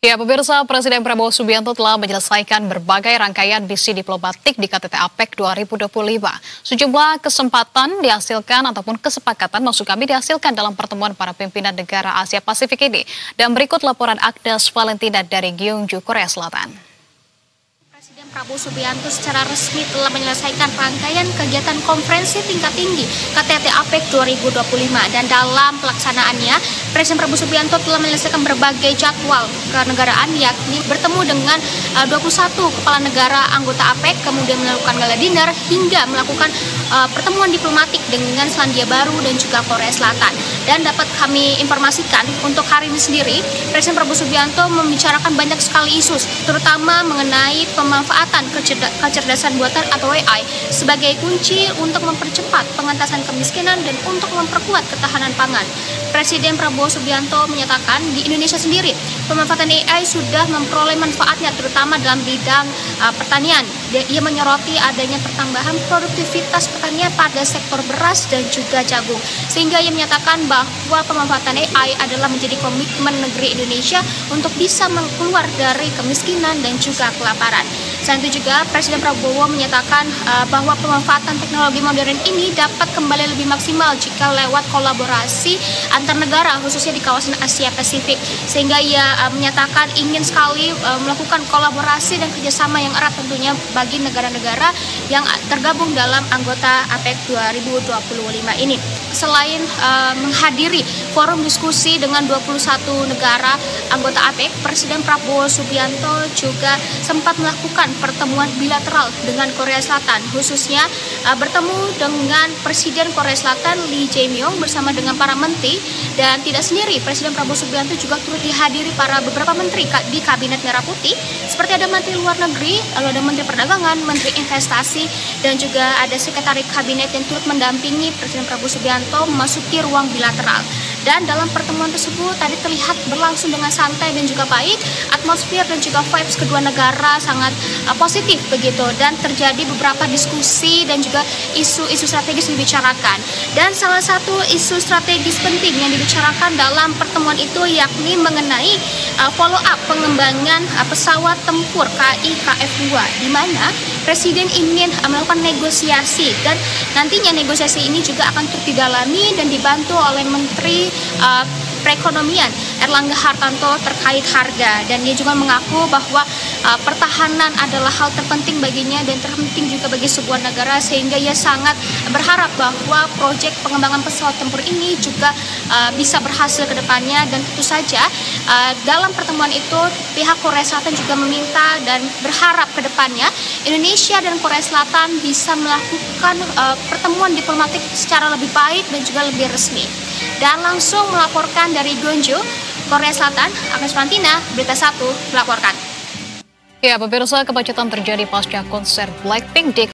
Ya, pemirsa, Presiden Prabowo Subianto telah menyelesaikan berbagai rangkaian misi diplomatik di KTT APEC 2025. Sejumlah kesempatan dihasilkan ataupun kesepakatan maksud kami dihasilkan dalam pertemuan para pimpinan negara Asia Pasifik ini. Dan berikut laporan Agnes Valentina dari Gyeongju, Korea Selatan. Presiden Prabowo Subianto secara resmi telah menyelesaikan rangkaian kegiatan konferensi tingkat tinggi KTT APEC 2025 dan dalam pelaksanaannya Presiden Prabowo Subianto telah menyelesaikan berbagai jadwal kenegaraan yakni bertemu dengan 21 kepala negara anggota APEC, kemudian melakukan gala dinner hingga melakukan pertemuan diplomatik dengan Selandia Baru dan juga Korea Selatan. Dan dapat kami informasikan untuk hari ini sendiri Presiden Prabowo Subianto membicarakan banyak sekali isu terutama mengenai pemanfaatan kecerdasan buatan atau AI sebagai kunci untuk mempercepat pengentasan kemiskinan dan untuk memperkuat ketahanan pangan. Presiden Prabowo Subianto menyatakan di Indonesia sendiri pemanfaatan AI sudah memperoleh manfaatnya terutama dalam bidang pertanian. Ia menyoroti adanya pertambahan produktivitas pertanian pada sektor beras dan juga jagung. Sehingga ia menyatakan bahwa pemanfaatan AI adalah menjadi komitmen negeri Indonesia untuk bisa keluar dari kemiskinan dan juga kelaparan. Selain itu juga Presiden Prabowo menyatakan bahwa pemanfaatan teknologi modern ini dapat kembali lebih maksimal jika lewat kolaborasi antar negara khususnya di kawasan Asia Pasifik. Sehingga ia menyatakan ingin sekali melakukan kolaborasi dan kerjasama yang erat tentunya bagi negara-negara yang tergabung dalam anggota APEC 2025 ini. Selain menghadiri forum diskusi dengan 21 negara anggota APEC, Presiden Prabowo Subianto juga sempat melakukan pertemuan bilateral dengan Korea Selatan, khususnya bertemu dengan Presiden Korea Selatan Lee Jae-myung bersama dengan para menteri. Dan tidak sendiri, Presiden Prabowo Subianto juga turut dihadiri para beberapa menteri di Kabinet Merah Putih, seperti ada Menteri Luar Negeri, lalu ada Menteri Perdagangan, Menteri Investasi, dan juga ada Sekretaris Kabinet yang turut mendampingi Presiden Prabowo Subianto memasuki ruang bilateral. Dan dalam pertemuan tersebut tadi terlihat berlangsung dengan santai dan juga baik, atmosfer dan juga vibes kedua negara sangat positif begitu, dan terjadi beberapa diskusi dan juga isu-isu strategis dibicarakan. Dan salah satu isu strategis penting yang dibicarakan dalam pertemuan itu yakni mengenai follow up pengembangan pesawat tempur KI KF-2, di mana Presiden ingin melakukan negosiasi dan nantinya negosiasi ini juga akan terus didalami dan dibantu oleh Menteri Perekonomian Erlangga Hartarto terkait harga. Dan dia juga mengaku bahwa pertahanan adalah hal terpenting baginya dan terpenting juga bagi sebuah negara, sehingga ia sangat berharap bahwa proyek pengembangan pesawat tempur ini juga bisa berhasil ke depannya. Dan tentu saja dalam pertemuan itu pihak Korea Selatan juga meminta dan berharap ke depannya Indonesia dan Korea Selatan bisa melakukan pertemuan diplomatik secara lebih baik dan juga lebih resmi. Dan langsung melaporkan dari Gyeongju, Korea Selatan, Agnes Valentina, Berita 1 melaporkan. Ya, pemirsa, kemacetan terjadi pasca konser Blackpink di